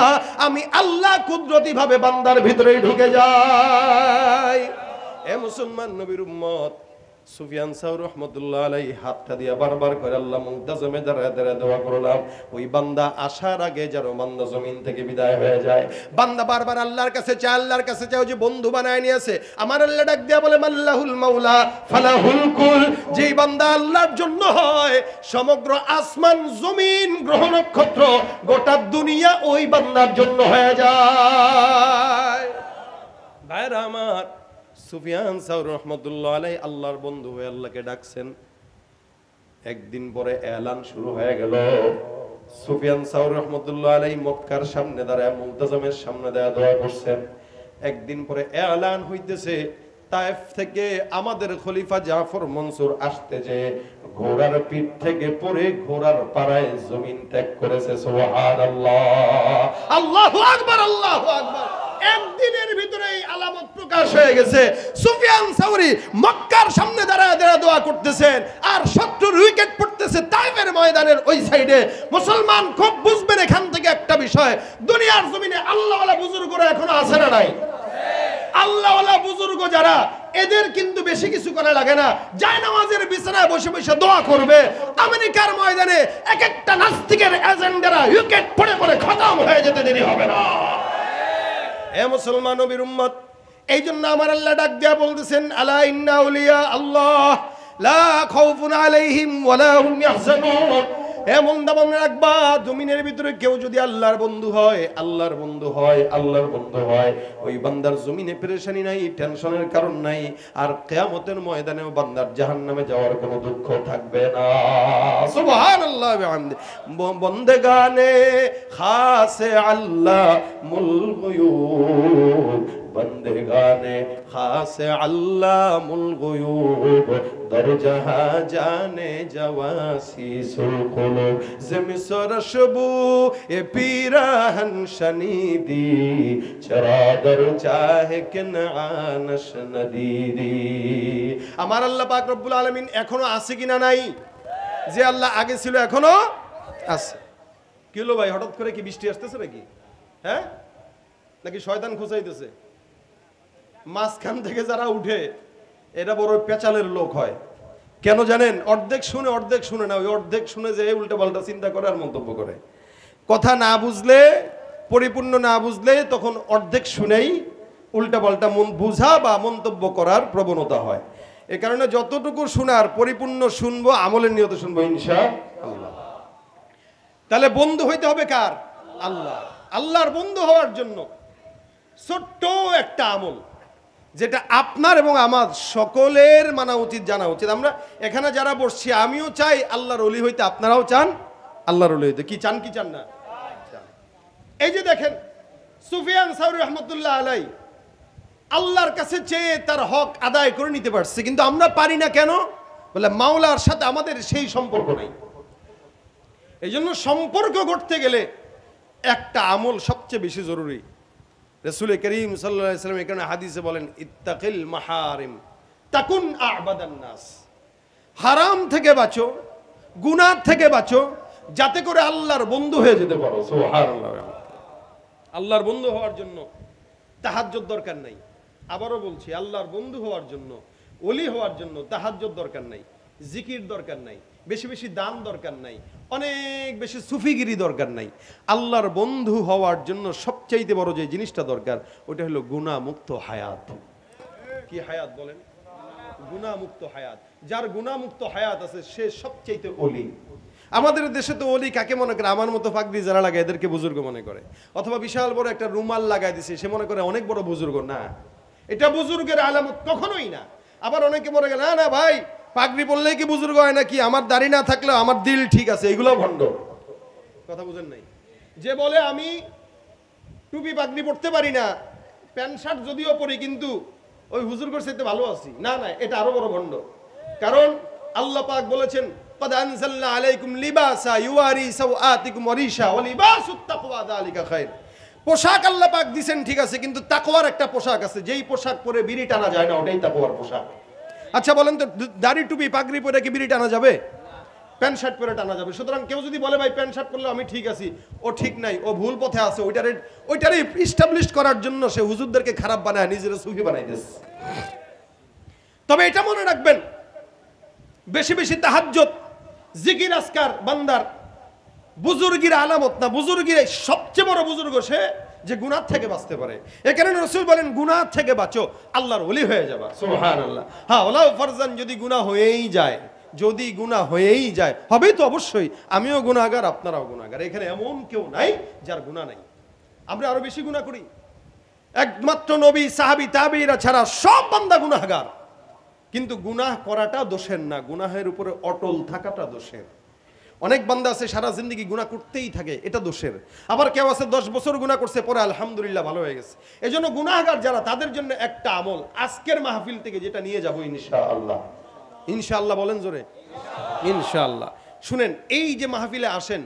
আমি আল্লাহ কুদরতি ভাবে বান্দার ভিতরেই ঢুকে যাই। এ মুসলমান নবীর উম্মত, সুফিয়ান সাউরি রাহমাতুল্লাহ আলাইহি হাতটা দিয়ে বারবার করে আল্লাহ মুনতাজমে দাঁড়ায় দাঁড়ায় দোয়া করলাম, ওই বান্দা আসার আগে যেন বান্দা জমিন থেকে বিদায় হয়ে যায়। বান্দা বারবার আল্লাহর কাছে চায়, আল্লাহর কাছে চায়, যে বন্ধু বানায় নিয়েছে। আমার আল্লাহ ডাক দিয়া বলে, মাল্লাহুল মাওলা ফালাহুল কুল। যেই বান্দা আল্লাহর জন্য হয়, সমগ্র আসমান জমিন গ্রহ নক্ষত্র গোটা দুনিয়া ওই বান্দার জন্য হয়ে যায়। ভাইরা আমার, সুফিয়ান সাউরি রাহমাতুল্লাহ আলাইহি আল্লাহর বন্ধু হয়ে আল্লাহকে ডাকছেন। একদিন পরে এলান শুরু হয়ে গেল। সুফিয়ান সাউরি রাহমাতুল্লাহ আলাইহি মক্কার সামনে দাঁড়ায় মুলতাজমের সামনে দাঁড়ায় দোয়া করছেন। একদিন পরে এলান হইতেছে, তায়েফ থেকে আমাদের খলিফা জাফর মনসুর আসতে যে ঘোড়ার পিঠ থেকে পড়ে ঘোড়ার পাড়ায় জমিন ত্যাগ করেছে। সুবহানাল্লাহ, আল্লাহু আকবার, আল্লাহু আকবার। একদিনের ভিতরেই আলামত প্রকাশ হয়ে গেছে। সুফিয়ান সাউরি মক্কার সামনে দাঁড়ায় দাঁড়ায় দোয়া করতেছেন, আর শত্রুর উইকেট পড়তেছে তাইফের ময়দানের ওই সাইডে। মুসলমান খুব বুঝবেন এখান থেকে একটা বিষয়, দুনিয়ার জমিনে আল্লাহওয়ালা বুজুর্গরা এখনো আছে না নাই? আল্লাহওয়ালা বুজুর্গ যারা, এদের কিন্তু বেশি কিছু করা লাগে না, যায় নামাজের বিছানায় বসে বসে দোয়া করবে। আমেরিকার ময়দানে এক একটা নাস্তিকের এজেন্ডারা উইকেট পড়ে পড়ে খতম হয়ে যেতে দেরি হবে না। হে মুসলমান নবীর উম্মত, এই জন্য আমার আল্লাহ ডাক দিয়া বলতেছেন, আলা ইন্না আউলিয়া আল্লাহ লা খাউফুন আলাইহিম ওয়ালা হুম ইয়াহজানুন। এমন দামন রাখবা, জমিনের ভিতরে কেউ যদি আল্লাহর বন্ধু হয়, আল্লাহর বন্ধু হয়, আল্লাহর বন্ধু হয়, ওই বান্দার জমিনে পেরেশানি নাই, টেনশনের কারণ নাই, আর কিয়ামতের ময়দানেও বান্দার জাহান্নামে যাওয়ার কোনো দুঃখ থাকবে না। সুবহানাল্লাহ ওয়া বিহামদি। বন্দেগানে খাসে আল্লাহ মুল গুয়ুব, বন্দেগানে খাসে আল্লাহ মুল গুয়ুব, দরজাহা জানে জওয়াসি সুলকুল زمسر شبو اے پیراہن شنیدی چرادر چاہے کنعانش ندیدی। আমার আল্লাহ পাক রব্বুল আলামিন এখনো আছে কিনা নাই? যে আল্লাহ আগে ছিল এখনো আছে। কি হলো ভাই, হঠাৎ করে কি বৃষ্টি আসতেছে নাকি? হ্যাঁ, নাকি শয়তান খোঁচাইতেছে? মাঝখান থেকে যারা উঠে এরা বড় পেঁচালের লোক হয়। কেন জানেন? অর্ধেক শুনে অর্ধেক শুনে না, ওই অর্ধেক শুনে যে উল্টা পাল্টা চিন্তা করে আর মন্তব্য করে। কথা না বুঝলে, পরিপূর্ণ না বুঝলে তখন অর্ধেক শুনেই উল্টা পাল্টা বুঝা বা মন্তব্য করার প্রবণতা হয়। এ কারণে যতটুকু শোনার পরিপূর্ণ শুনবো, আমলের নিয়তে শুনবো ইনশাআল্লাহ। তাহলে বন্ধু হইতে হবে কার? আল্লাহ। আল্লাহর বন্ধু হওয়ার জন্য ছোট্ট একটা আমল, যেটা আপনার এবং আমার সকলের মানা উচিত, জানা উচিত। আমরা এখানে যারা বসছি, আমিও চাই আল্লাহর ওলি হইতে, আপনারাও চান আল্লাহর ওলি হইতে। কি চান, কি চান না? এই যে দেখেন, সুফিয়ান সাউরি রাহমাতুল্লাহ আলাইহি আল্লাহর কাছে চেয়ে তার হক আদায় করে নিতে পারছে, কিন্তু আমরা পারি না কেন? বলে মাওলার সাথে আমাদের সেই সম্পর্ক নাই। এই জন্য সম্পর্ক গড়তে গেলে একটা আমল সবচেয়ে বেশি জরুরি। রাসূল করিম সাল্লাল্লাহু আলাইহি ওয়াসাল্লাম এখানে হাদিসে বলেন, ইত্তাকিল মাহারিম তাকুন আ'বাদান নাস। হারাম থেকে বাঁচো, গুনাহ থেকে বাঁচো, যাতে করে আল্লাহর বন্ধু হয়ে যেতে পারো। সুবহানাল্লাহ। আল্লাহর বন্ধু হওয়ার জন্য তাহাজ্জুদ দরকার নাই। আবারও বলছি, আল্লাহর বন্ধু হওয়ার জন্য, ওলি হওয়ার জন্য তাহাজ্জুদ দরকার নাই, জিকির দরকার নাই, বেশি বেশি দান দরকার নাই, অনেক বেশি সুফিগিরি দরকার নাই। আল্লাহর বন্ধু হওয়ার জন্য সবচাইতে বড় যে জিনিসটা দরকার, ওটা হলো গুনাহমুক্ত হায়াত। কি হায়াত বলেন? গুনাহমুক্ত হায়াত। যার গুনাহমুক্ত হায়াত আছে সে সবচাইতে ওলি। আমাদের দেশে তো ওলি কাকে মনে করে, আমার মতো পাগড়ি যারা লাগায় এদেরকে বুজুর্গ মনে করে, অথবা বিশাল বড় একটা রুমাল লাগাই দিছে সে মনে করে অনেক বড় বুজুর্গ। না, এটা বুজুর্গের আলামত কখনোই না। আবার অনেকে মনে করে না না ভাই পাগড়ি পরলেই কি বুজুর্গ হয় নাকি, আমার দাড়ি না থাকলে আমার দিল ঠিক আছে, এগুলো ভণ্ড। কথা বুঝেন নাই? যে বলে আমি টুপি পাগড়ি পরতে পারি না, প্যান্ট শার্ট যদিও পরি কিন্তু ওই হুজুরগর চাইতে ভালো আছি, না না, এটা আরো বড় ভণ্ড। কারণ আল্লাহ পাক বলেছেন قد أنزلنا عليكم لباسا يواري سوآتكم وريشا ولباس التقوى ذلك خير। পোশাক আল্লাহ পাক দিবেন ঠিক আছে, কিন্তু তাকওয়ার একটা পোশাক আছে, যেই পোশাক পরে বিড়ি টানা যায় না ওটাই তাকওয়ার পোশাক। আচ্ছা বলেন তো, দাড়ি টুপি পাগড়ি পরে কি বিড়ি টানা যাবে? প্যান্ট শার্ট পরে টানা যাবে। সুতরাং কেউ যদি বলে ভাই প্যান্ট শার্ট পরলে আমি ঠিক আছি, ও ঠিক নাই, ও ভুল পথে আছে। ওইটারে ইস্টাবলিশ করার জন্য সে হুজুরদেরকে খারাপ বানায়, নিজেরা সুফি বানাই দিয়েছে। তবে এটা মনে রাখবেন, বেশি বেশি তাহাজ্জুদ জিকির আজকার বান্দার বুজুর্গির আলামত না। বুজুর্গির সবচেয়ে বড় বুজুর্গ সে যে গুনাহ থেকে বাঁচতে পারে। এই কারণে রাসূল বলেন গুনাহ থেকে বাঁচো, আল্লাহর ওলি হয়ে যাবা। সুবহানাল্লাহ। হ্যাঁ, ওলাও ফারজান, যদি গুনাহ হয়েই যায়, যদি গুনাহ হয়েই যায়, হবে তো অবশ্যই, আমিও গুনাহগার আপনারাও গুনাহগার, এখানে এমন কেউ নাই যার গুনাহ নাই। আমরা আরো বেশি গুনাহ করি, একমাত্র নবী সাহাবী তাবেঈরা ছাড়া সব বান্দা গুনাহগার। কিন্তু গুনাহ করাটা দোষের না, গুনাহের উপরে অটল থাকাটা দোষের। অনেক বান্দা আছে সারা জিন্দেগি গুনাহ করতেই থাকে, এটা দোষের। আবার কেউ আছে 10 বছর গুনাহ করছে, পরে আলহামদুলিল্লাহ ভালো হয়ে গেছে। এজন্য গুনাহগার যারা, তাদের জন্য একটা আমল আজকের মাহফিল থেকে যেটা নিয়ে যাব ইনশাআল্লাহ। ইনশাআল্লাহ বলেন জোরে, ইনশাআল্লাহ। শুনেন, এই যে মাহফিলে আসেন,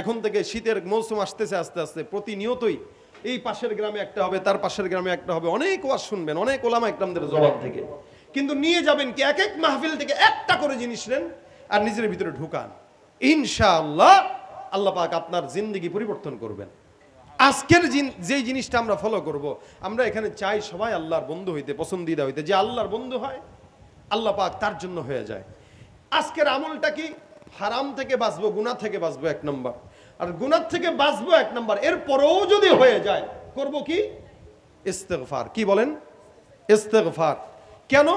এখন থেকে শীতের মৌসুম আসতেছে আস্তে আস্তে, প্রতিনিয়তই এই পাশের গ্রামে একটা হবে, তার পাশের গ্রামে একটা হবে, অনেক ওয়াজ শুনবেন, অনেক ওলামা একরামদের জবাব থেকে। কিন্তু নিয়ে যাবেন কি এক এক মাহফিল থেকে একটা করে জিনিস নেন আর নিজের ভিতরে ঢুকান, ইনশাআল্লাহ আল্লাহ পাক আপনার জিন্দেগি পরিবর্তন করবেন। আজকের যে জিনিসটা আমরা ফলো করব, আমরা এখানে চাই সবাই আল্লাহর বন্ধু হইতে, পছন্দিদা হইতে। যে আল্লাহর বন্ধু হয় আল্লাহ পাক তার জন্য হয়ে যায়। আজকের আমলটা কি? হারাম থেকে বাঁচবো, গুনাহ থেকে বাঁচবো 1 নম্বর, আর গুনাহ থেকে বাঁচবো 1 নম্বর। এর পরেও যদি হয়ে যায় করব কি? ইস্তেগফার। কি বলেন? ইস্তেগফার। কেন?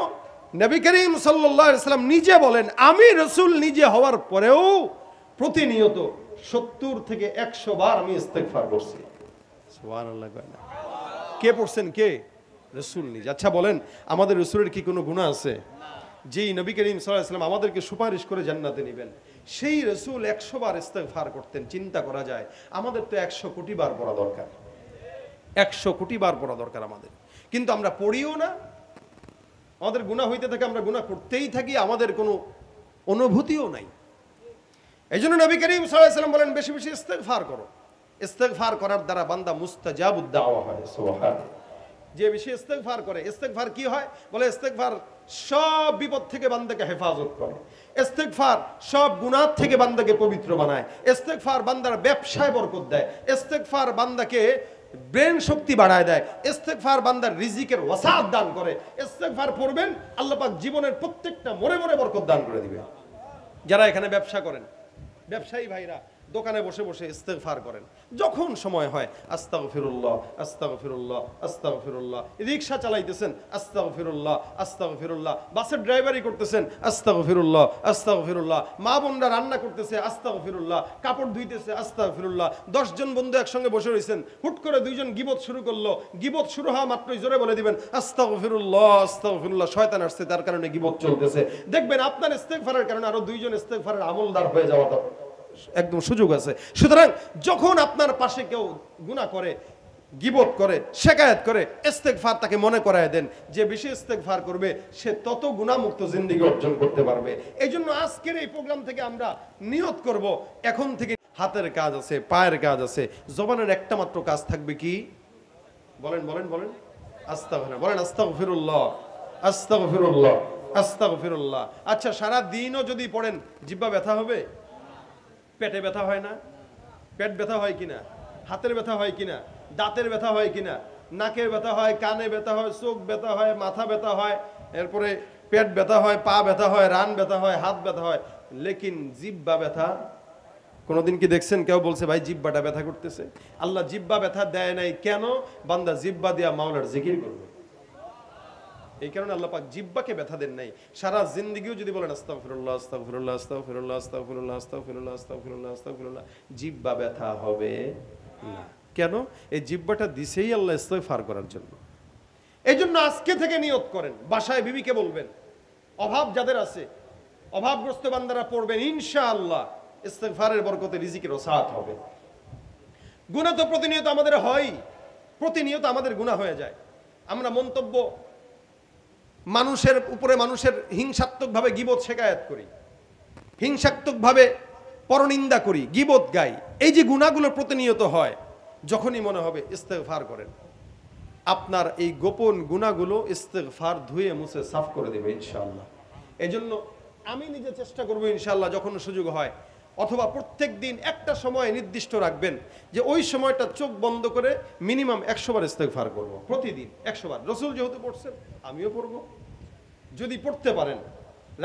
নবী করিম সাল্লাল্লাহু আলাইহি ওয়াসাল্লাম নিজে বলেন, আমি রাসূল নিজে হওয়ার পরেও প্রতিনিয়ত 70 থেকে 100 বার আমি ইস্তেগফার করছি। সুবহানাল্লাহ। কে পড়ছেন? কে? রাসূল নিজে। আচ্ছা বলেন, আমাদের রাসূলের কি কোনো গুনাহ আছে? যেই নবী করিম সাল্লাল্লাহু আলাইহি ওয়াসাল্লাম আমাদেরকে সুপারিশ করে জান্নাতে নেবেন, সেই রাসূল 100 বার ইস্তেগফার করতেন। চিন্তা করা যায়, আমাদের তো 100 কোটি বার পড়া দরকার, 100 কোটি বার পড়া দরকার আমাদের, কিন্তু আমরা পড়িও না। আমাদের গুনাহ হইতে থাকে, আমরা গুনাহ করতেই থাকি, আমাদের কোনো অনুভূতিও নাই। এই জন্য নবী করিম সাল্লাল্লাহু আলাইহি ওয়াসাল্লাম বলেন, বেশি বেশি ইস্তেগফার করো। ইস্তেগফার করার দ্বারা বান্দা মুস্তাজাবুদ দাওয়া হয়। সুবহানাল্লাহ। যে বেশি ইস্তেগফার করে, ইস্তেগফার কি হয়? বলে ইস্তেগফার সব বিপদ থেকে বান্দাকে হেফাজত করে, ইস্তেগফার সব গুনাহ থেকে বান্দাকে পবিত্র বানায়, ইস্তেগফার বান্দার ব্যবসায় বরকত দেয়, ইস্তেগফার বান্দাকে ব্রেন শক্তি বাড়ায় দেয়, ইস্তেগফার বান্দার রিজিকের ওয়াসাআত দান করে। ইস্তেগফার পড়বেন, আল্লাহ পাক জীবনের প্রত্যেকটা মোড়ে মোড়ে বরকত দান করে দিবে। যারা এখানে ব্যবসা করেন, ব্যবসায়ী ভাইরা দোকানে বসে বসে ইস্তেগফার করেন, যখন সময় হয় আস্তাগফিরুল্লাহ আস্তাগফিরুল্লাহ আস্তাগফিরুল্লাহ। রিকশা চালাইতেছেন আস্তাগফিরুল্লাহ আস্তাগফিরুল্লাহ, বাসের ড্রাইভারি করতেছেন আস্তাগফিরুল্লাহ আস্তাগফিরুল্লাহ, মা বোনরা রান্না করতেছে আস্তাগফিরুল্লাহ, কাপড় ধুইতেছে আস্তাগফিরুল্লাহ। 10 জন বন্ধু একসঙ্গে বসে রয়েছেন, হুট করে 2 জন গীবত শুরু করলো, গীবত শুরু হওয়া মাত্রই জোরে বলে দিবেন আস্তাগফিরুল্লাহ আস্তাগফিরুল্লাহ। শয়তান আসছে, তার কারণে গীবত চলতেছে। দেখবেন আপনার ইস্তেগফারের কারণে আরো 2 জন ইস্তেগফারের আমলদার হয়ে যাওয়াটা একদম সুযোগ আছে। সুতরাং যখন আপনার পাশে কেউ গুনাহ করে, গীবত করে, শিকায়াত করে, ইস্তেগফার তাকে মনে করায় দেন। যে বেশি ইস্তেগফার করবে সে তত গুনাহমুক্ত জিন্দেগি অর্জন করতে পারবে। এইজন্য আজকের এই প্রোগ্রাম থেকে আমরা নিয়ত করব, এখন থেকে হাতের কাজ আছে, পায়ের কাজ আছে, জবানের একটা মাত্র কাজ থাকবে কি? বলেন বলেন বলেন, আস্তাগফিরুল্লাহ। বলেন আস্তাগফিরুল্লাহ আস্তাগফিরুল্লাহ আস্তাগফিরুল্লাহ। আচ্ছা, সারা দিনও যদি পড়েন জিহ্বা ব্যথা হবে? পেটে ব্যথা হয় না? পেট ব্যথা হয় কিনা? হাতের ব্যথা হয় কিনা? দাঁতের ব্যথা হয় কিনা? নাকের ব্যথা হয়, কানে ব্যথা হয়, চোখ ব্যথা হয়, মাথা ব্যথা হয়, এরপরে পেট ব্যথা হয়, পা ব্যথা হয়, রান ব্যথা হয়, হাত ব্যথা হয়, লেকিন জিহ্বা ব্যথা কোনোদিন কি দেখছেন কেউ বলছে ভাই জিহ্বাটা ব্যথা করতেছে? আল্লাহ জিহ্বা ব্যথা দেয় নাই। কেন? বান্দা জিহ্বা দিয়া মাওলার জিকির করবে। এই কারণে আল্লাহ পাক জিহ্বাকে ব্যথা দেন নাই। সারা জিন্দেগিও যদি বলেন আস্তাগফিরুল্লাহ আস্তাগফিরুল্লাহ আস্তাগফিরুল্লাহ আস্তাগফিরুল্লাহ আস্তাগফিরুল্লাহ আস্তাগফিরুল্লাহ আস্তাগফিরুল্লাহ, জিহ্বা ব্যথা হবে না। কেন? এই জিহ্বাটা দিছেই আল্লাহ ইস্তিগফার করার জন্য। এই জন্য আজকে থেকে নিয়ত করেন, বাসায় বিবিকে বলবেন, অভাব যাদের আছে অভাবগ্রস্ত বান্দারা পড়বেন, ইনশাআল্লাহ ইস্তিগফারের বরকতে রিজিকের ওসাআত হবে। গুনাহ তো প্রতিনিয়ত আমাদের হয়, প্রতিনিয়ত আমাদের গুনাহ হয়ে যায়। আমরা মন্তব্য মানুষের উপরে মানুষের হিংসাত্মকভাবে গীবত শেখায়াত করি, হিংসাত্মকভাবে পরনিন্দা করি, গীবত গাই। এই যে গুনাহগুলো প্রতিনিয়ত হয়, যখনই মনে হবে ইস্তিগফার করেন, আপনার এই গোপন গুনাহগুলো ইস্তিগফার ধুয়ে মুছে সাফ করে দেবে ইনশাআল্লাহ। এজন্য আমি নিজে চেষ্টা করব ইনশাআল্লাহ, যখন সুযোগ হয় অথবা প্রত্যেক দিন একটা সময় নির্দিষ্ট রাখবেন যে ওই সময়টা চোখ বন্ধ করে মিনিমাম 100 বার ইস্তিগফার করব, প্রতিদিন 100 বার। রাসূল যেহেতু পড়ছেন আমিও পড়ব। যদি পড়তে পারেন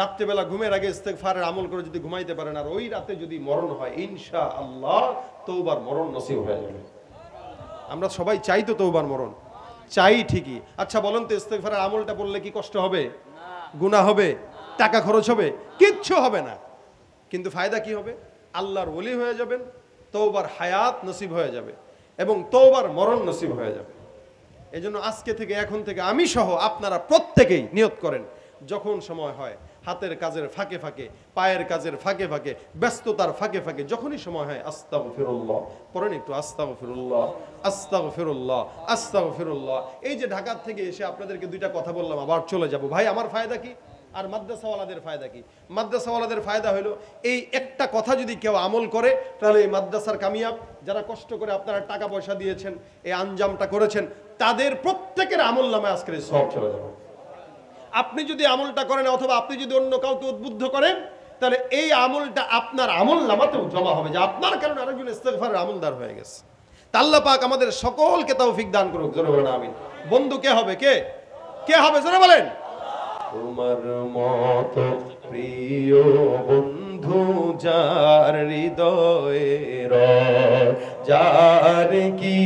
রাত্রেবেলা ঘুমের আগে ইস্তিগফারের আমল করে যদি ঘুমাইতে পারেন, আর ওই রাতে যদি মরণ হয় ইনশাআল্লাহ তওবার মরণ নসিব হয়ে যাবে। আমরা সবাই চাই তো তওবার মরণ, চাই ঠিকই। আচ্ছা বলেন তো, ইস্তিগফারের আমলটা পড়লে কি কষ্ট হবে? গুনাহ হবে? টাকা খরচ হবে? কিচ্ছু হবে না। কিন্তু ফায়দা কি হবে? আল্লাহর ওলি হয়ে যাবেন, তওবার হায়াত নসিব হয়ে যাবে এবং তওবার মরণ নসিব হয়ে যাবে। এজন্য আজকে থেকে, এখন থেকে আমি সহ আপনারা প্রত্যেকেই নিয়ত করেন, যখন সময় হয়, হাতের কাজের ফাঁকে ফাঁকে, পায়ের কাজের ফাঁকে ফাঁকে, ব্যস্ততার ফাঁকে ফাঁকে, যখনই সময় হয় আস্তাগফিরুল্লাহ পড়েন একটু, আস্তাগফিরুল্লাহ আস্তাগফিরুল্লাহ আস্তাগফিরুল্লাহ। এই যে ঢাকার থেকে এসে আপনাদেরকে দুইটা কথা বললাম, আবার চলে যাব। ভাই আমার ফায়দা কি আর মাদ্রাসাওয়ালাদের ফায়দা কি? মাদ্রাসাওয়ালাদের ফায়দা হলো এই একটা কথা যদি কেউ আমল করে তাহলে এই মাদ্রাসার কামিয়াব, যারা কষ্ট করে আপনারা টাকা পয়সা দিয়েছেন, এই আঞ্জামটা করেছেন, তাদের প্রত্যেকের আমল নামে আজকের সওয়াব চলে যাবে। আপনি যদি আমলটা করেন অথবা আপনি যদি অন্য কাউকে উদ্বুদ্ধ করেন, তাহলে এই আমলটা আপনার আমল নামাতেও জমা হবে, যে আপনার কারণে আরেকজন ইস্তিগফারের আমলদার হয়ে গেছে। তা আল্লাহ পাক আমাদের সকলকে তৌফিক দান করুক। জোরে বলেন আমিন। বন্ধু কে হবে? কে হবে? জোরে বলেন। তোমার মতো প্রিয় বন্ধু যার হৃদয়ে রয়, যার কি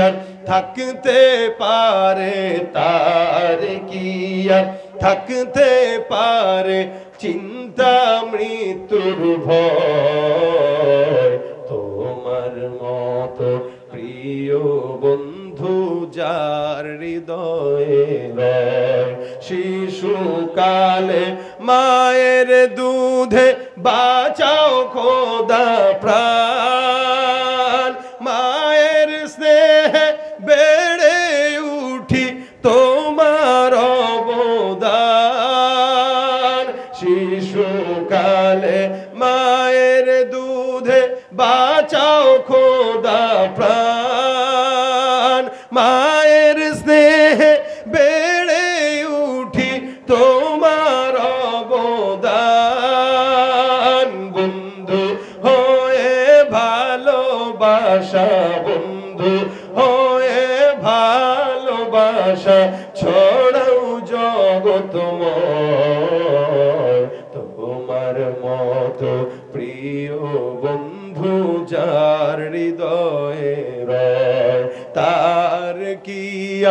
আর থাকতে পারে, তার কি আর থাকতে পারে চিন্তা মৃত্যুর ভয়। তোমার মতো প্রিয় বন্ধু যার হৃদয়ে রয়, শিশুকালে মায়ের দুধে বাঁচাও খোদা প্রাণ, মায়ের স্নেহে বেড়ে উঠি তোমার অবদান। শিশুকালে মায়ের দুধে বাঁচাও খোদা প্রাণ, মায়ের স্নেহে বেড়ে উঠি তোমার অবদান। বন্ধু হয়ে ভালোবাসা, বন্ধু হয়ে ভালোবাসা ছড়াও জগতময়। তোমার মতো প্রিয় বন্ধু যার হৃদয়ে রয়, তার কি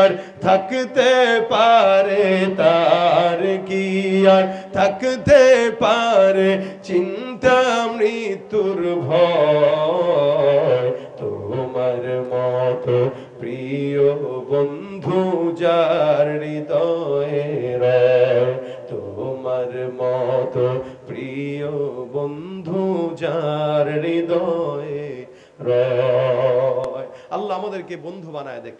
আর থাকতে পারে, তার কি আর থাকতে পারে চিন্তা মৃত্যুর ভয়। তোমার মতো প্রিয় বন্ধু যার হৃদয়ে রয়, তোমার মতো প্রিয় বন্ধু যার হৃদয়ে রয়। আল্লাহ আমাদেরকে বন্ধু বানায় দেখ,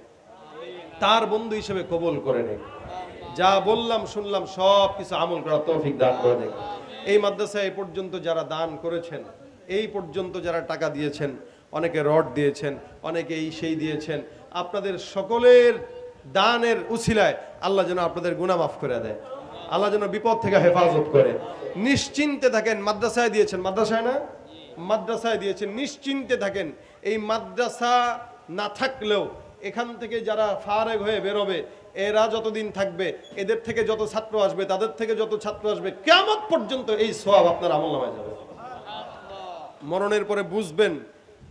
তার বন্ধু হিসেবে কবুল করে নেক। যা বললাম শুনলাম সব কিছু আমল করার তৌফিক দান করে দেখ। এই মাদ্রাসায় এই পর্যন্ত যারা দান করেছেন, এই পর্যন্ত যারা টাকা দিয়েছেন, অনেকে রড দিয়েছেন, অনেকে এই সেই দিয়েছেন, আপনাদের সকলের দানের উছিলায় আল্লাহ যেন আপনাদের গুনাহ মাফ করে দেয়, আল্লাহ যেন বিপদ থেকে হেফাজত করে। নিশ্চিন্তে থাকেন, মাদ্রাসায় দিয়েছেন, মাদ্রাসায় না মাদ্রাসায় দিয়েছেন, নিশ্চিন্তে থাকেন। এই মাদ্রাসা না থাকলেও এখান থেকে যারা ফারেগ হয়ে বেরোবে, এরা যতদিন থাকবে, এদের থেকে যত ছাত্র আসবে, তাদের থেকে যত ছাত্র আসবে, কিয়ামত পর্যন্ত এই সওয়াব আপনার আমলনামায় যাবে। মরণের পরে বুঝবেন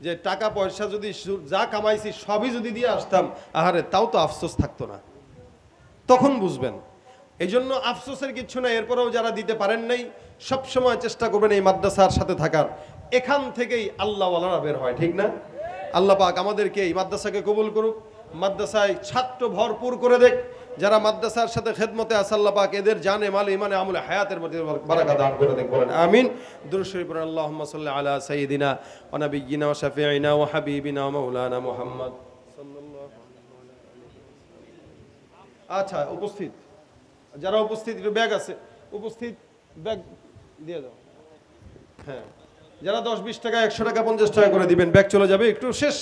যে টাকা পয়সা যদি যা কামাইছি সবই যদি দিয়ে আসতাম, আহারে তাও তো আফসোস থাকতো না। তখন বুঝবেন এই জন্য আফসোসের কিছু নাই, এরপরেও যারা দিতে পারেন নাই সবসময় চেষ্টা করবেন এই মাদ্রাসার সাথে থাকার। এখান থেকেই আল্লাহওয়ালারা বের হয়, ঠিক না? আল্লাহ পাক আমাদেরকে এই মাদ্রাসাকে কবুল করুক, মাদ্রাসায় ছাত্র ভরপুর করে দেখ। যারা মাদ্রাসার সাথে খেদমতে আছে আল্লাহ পাক এদের জানে মালে ইমানে আমলে হায়াতের মধ্যে বারাকা দান করে দেখ, বলেন আমিন। দুরূদ শরীফ পড়েন আল্লাহুম্মা সাল্লি আলা সাইয়্যিদিনা ওয়া নাবিয়্যিনা ওয়া শাফিঈনা ওয়া হাবিবিনা ওয়া মাওলানা মুহাম্মদ সাল্লাল্লাহু আলাইহি। আচ্ছা, উপস্থিত যারা উপস্থিত, একটু ব্যাগ আছে, উপস্থিত ব্যাগ দিয়ে দাও। হ্যাঁ, যারা 10-20 টাকা 100 টাকা 50 টাকা করে দিবেন, ব্যাগ চলে যাবে। একটু শেষ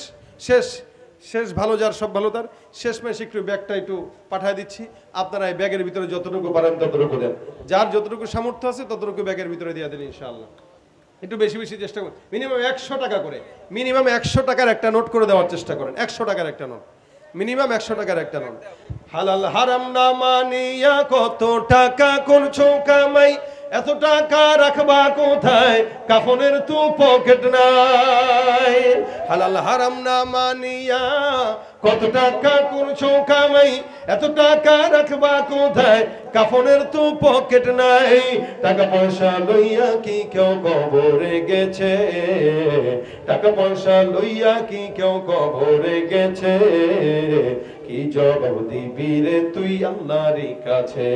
শেষ শেষ ভালো যার সব ভালো তার, শেষ মাসে একটু ব্যাগটা একটু পাঠিয়ে দিচ্ছি। আপনারা এই ব্যাগের ভিতরে যতটুকু পারেন ততটুকু দেন, যার যতটুকু সামর্থ্য আছে ততটুকু ব্যাগের ভিতরে দিয়ে দেন ইনশাআল্লাহ। একটু বেশি বেশি চেষ্টা করুন, মিনিমাম 100 টাকা করে, মিনিমাম 100 টাকার একটা নোট করে দেওয়ার চেষ্টা করেন। 100 টাকার একটা নোট, মিনিমাম 100 টাকার একটা নোট। হালাল হারাম না মানিয়া কত টাকা করছো কামাই, এত টাকা রাখবা কোথায়, কাফনের তো পকেট নাই। হালাল হারাম না মানিয়া কত টাকা করছো কামাই, এত টাকা রাখবা কোথায়, কাফনের তো পকেট নাই। টাকা পয়সা লইয়া কি কেউ কবরে গেছে, টাকা পয়সা লইয়া কি কেউ কবরে গেছে, কি জবাব দিবি রে তুই আল্লাহর কাছে,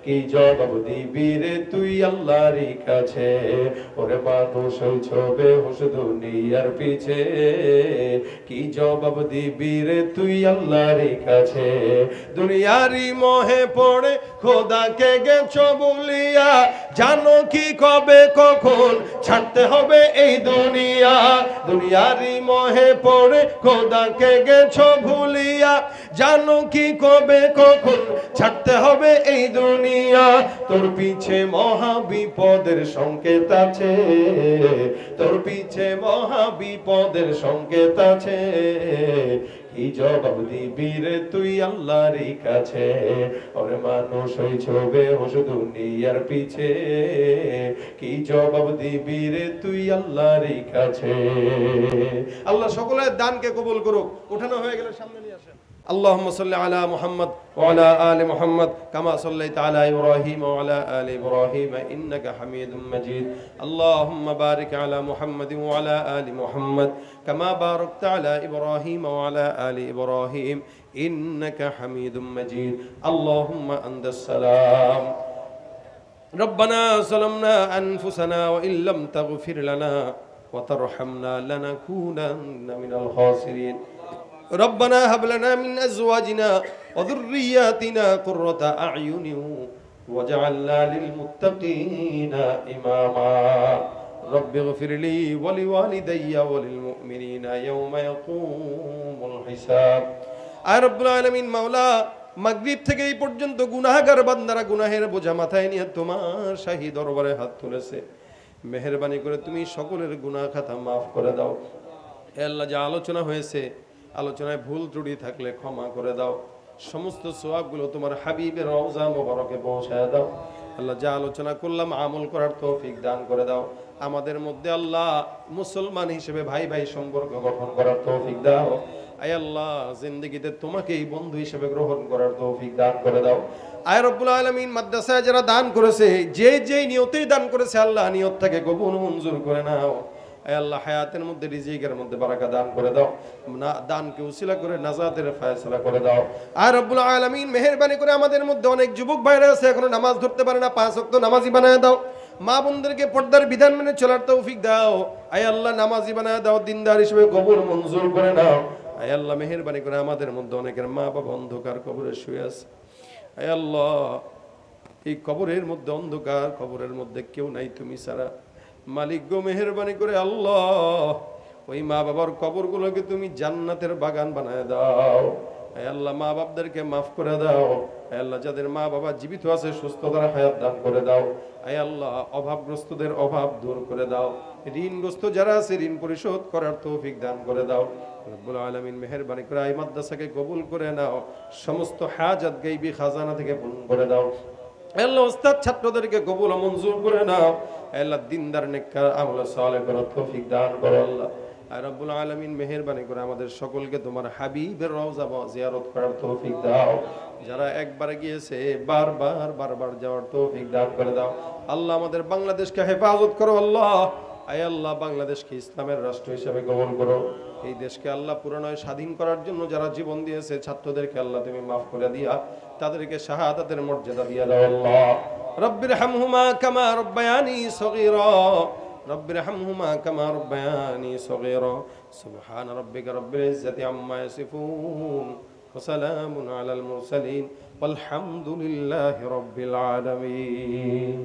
কি জবাব দিবি রে তুই আল্লাহর কাছে। ওরে মানুষ ছবে হুশ দুনিয়ার পিছে, কি জবাব দিবি রে তুই আল্লাহর কাছে। দুনিয়ারি মোহে পড়ে খোদাকে গেছো বলিয়া, জানো কি কবে কখন ছাড়তে হবে এই দুনিয়া। দুনিয়ারি মোহে পড়ে খোদাকে গেছো ভুলিয়া, জানো কি কবে কখন ছাড়তে হবে এই দুনিয়া। তোর পিছে মহা বিপদের সংকেত আছে, তোর পিছে মহা বিপদের সংকেত আছে, কি জবাব দিবি রে তুই আল্লাহর কাছে। ওরে মানুষ ছবে হুশ দুনিয়ার পিছে, কি জবাব দিবি রে তুই আল্লাহর কাছে। আল্লাহ সকলের দানকে কবুল করুক। উঠানো হয়ে গেলে সামনে নিয়ে আসেন। اللهم صل على محمد وعلى آل محمد كما صليت على إبراهيم وعلى آل إبراهيم إنك حميد مجيد. اللهم بارك على محمد وعلى آل محمد كما باركت على إبراهيم وعلى آل إبراهيم إنك حميد مجيد. اللهم أنت السلام. ربنا ظلمنا أنفسنا وإن لم تغفر لنا وترحمنا لنكونن من الخاسرين. ربنا هب لنا من أزواجنا وذرياتنا قرة أعين واجعلنا للمتقين إماما. رب اغفر لي ولوالدي وللمؤمنين يوم يقوم الحساب. আয় রব্বুল আলামিন মাওলা, মাগরিব থেকে এই পর্যন্ত গুনাহগার বান্দারা গুনাহের বোঝা মাথায় নিয়ে তোমার শাহী দরবারে হাত তুলেছে। মেহেরবানি করে তুমি সকলের গুনাহ খাতা মাফ করে দাও। হে আল্লাহ, যা আলোচনা হয়েছে, আলোচনায় ভুল ত্রুটি থাকলে ক্ষমা করে দাও। সমস্ত সওয়াবগুলো তোমার হাবিবের রওজা মোবারকে পৌঁছায় দাও। আল্লাহ, যা আলোচনা করলাম আমল করার তৌফিক দান করে দাও। আমাদের মধ্যে আল্লাহ মুসলমান হিসেবে ভাই ভাই সম্পর্ক গঠন করার তৌফিক দাও। আয় আল্লাহ, জিন্দেগিতে তোমাকেই বন্ধু হিসেবে গ্রহণ করার তৌফিক দান করে দাও। আয় রব্বুল আলামিন, মাদ্রাসায় যারা দান করেছে, যে নিয়তেই দান করেছে আল্লাহ নিয়তটাকে কবুল মঞ্জুর করে নাও। আয় আল্লাহ, হায়াতের মধ্যে রিজিকের মধ্যে বারাকা দান করে দাও। না দানকে উসিলা করে নাজাতের ফয়সালা করে দাও। আর রব্বুল আলামিন মেহেরবানি করে আমাদের মধ্যে অনেক যুবক ভাইরা আছে এখনো নামাজ ধরতে পারে না, 5 ওয়াক্ত নামাজি বানায় দাও। মা বোনদেরকে পর্দার বিধান মেনে চলার তৌফিক দাও। আয় আল্লাহ, নামাজি বানায় দাও, দিনদার হিসেবে কবুল মঞ্জুর করে নাও। আয় আল্লাহ, মেহেরবানি করে আমাদের মধ্যে অনেকের মা বাবা অন্ধকার কবরে শুয়ে আছে। আয় আল্লাহ, এই কবরের মধ্যে অন্ধকার, কবরের মধ্যে কেউ নাই তুমি ছাড়া। মালিক গো, মেহেরবানি করে আল্লাহ ওই মা বাবার কবরগুলোকে তুমি জান্নাতের বাগান বানায় দাও। আয় আল্লাহ, মা বাপদেরকে মাফ করে দাও। আয় আল্লাহ, যাদের মা বাবা জীবিত আছে সুস্থতার হায়াত দান করে দাও। আয় আল্লাহ, অভাবগ্রস্তদের অভাব দূর করে দাও। ঋণগ্রস্ত যারা আছে ঋণ পরিশোধ করার তৌফিক দান করে দাও। রব্বুল আলামিন মেহেরবানি করে এই মাদ্রাসাকে কবুল করে নাও। সমস্ত হাজাত গায়বী খাজানা থেকে পূরণ করে দাও। আল্লাহ, ওস্তাদ ছাত্রদেরকে কবুল মঞ্জুর করে নাও। আল্লাহ, দিনদার নেককার আমল সালেহ করার তৌফিক দান করো। আল্লাহ, আর রব্বুল আলামিন মেহেরবানি করে আমাদের সকলকে তোমার হাবিবের রওজা জিয়ারত করার তৌফিক দাও। যারা একবার গিয়েছে বারবার যাওয়ার তৌফিক দান করে দাও। আল্লাহ আমাদের বাংলাদেশকে হেফাজত করো আল্লাহ। আয় আল্লাহ বাংলাদেশকে ইসলামের রাষ্ট্র হিসেবে কবুল করো। এই দেশকে আল্লাহ পুনরায় স্বাধীন করার জন্য যারা জীবন দিয়েছে ছাত্রদেরকে আল্লাহ তুমি মাফ করে দিয়া তাদেরকে শাহাদাতের মর্যাদা দিয়া দাও আল্লাহ। রব্বির হামহুমা কামা রব্বায়ানি সগীরা রব্বির হামহুমা কামা রব্বায়ানি সগীরা সুবহান রাব্বিকা রব্বিল ইজ্জাতি আম্মা ইয়াসিফুন ওয়া সালামুন আলাল মুরসালিন ওয়ালহামদুলিল্লাহি রাব্বিল আলামিন।